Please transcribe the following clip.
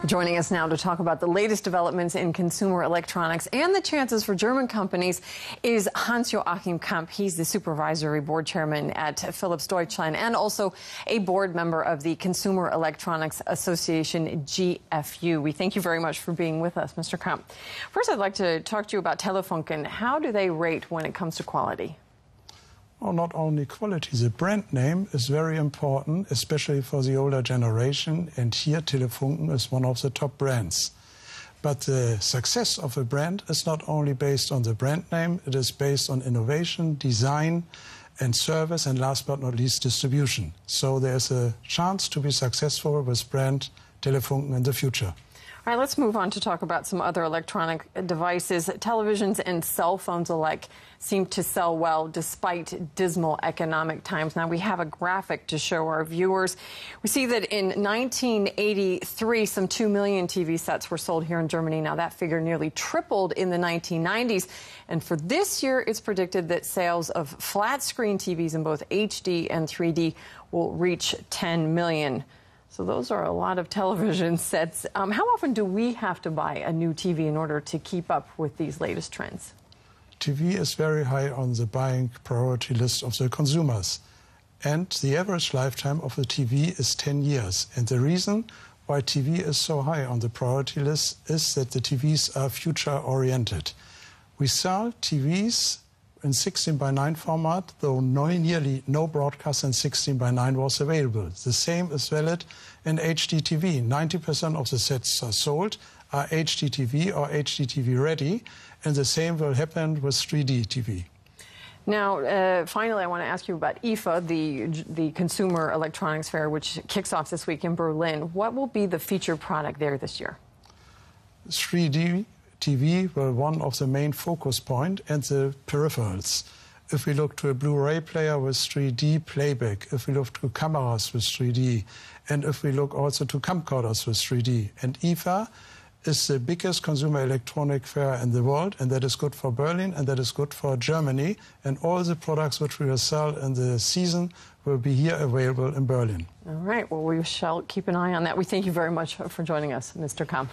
Joining us now to talk about the latest developments in consumer electronics and the chances for German companies is Hans-Joachim Kamp. He's the supervisory board chairman at Philips Deutschland and also a board member of the Consumer Electronics Association, GFU. We thank you very much for being with us, Mr. Kamp. First, I'd like to talk to you about Telefunken. How do they rate when it comes to quality? Well, not only quality, the brand name is very important, especially for the older generation, and here Telefunken is one of the top brands. But the success of a brand is not only based on the brand name, it is based on innovation, design and service, and last but not least, distribution. So there's a chance to be successful with brand Telefunken in the future. All right, let's move on to talk about some other electronic devices. Televisions and cell phones alike seem to sell well despite dismal economic times. Now, we have a graphic to show our viewers. We see that in 1983, some 2 million TV sets were sold here in Germany. Now, that figure nearly tripled in the 1990s. And for this year, it's predicted that sales of flat-screen TVs in both HD and 3D will reach 10 million. So those are a lot of television sets. How often do we have to buy a new TV in order to keep up with these latest trends? TV is very high on the buying priority list of the consumers. And the average lifetime of a TV is 10 years. And the reason why TV is so high on the priority list is that the TVs are future-oriented. We sell TVs in 16:9 format, though nearly no broadcast in 16:9 was available. The same is valid in HDTV. 90% of the sets are sold are HDTV or HDTV ready, and the same will happen with 3D TV. Now, finally, I want to ask you about IFA, the Consumer Electronics Fair, which kicks off this week in Berlin. What will be the featured product there this year? 3D TV were one of the main focus points, and the peripherals. If we look to a Blu-ray player with 3D playback, if we look to cameras with 3D, and if we look also to camcorders with 3D. And IFA is the biggest consumer electronic fair in the world, and that is good for Berlin, and that is good for Germany. And all the products which we will sell in the season will be here available in Berlin. All right, well, we shall keep an eye on that. We thank you very much for joining us, Mr. Kamp.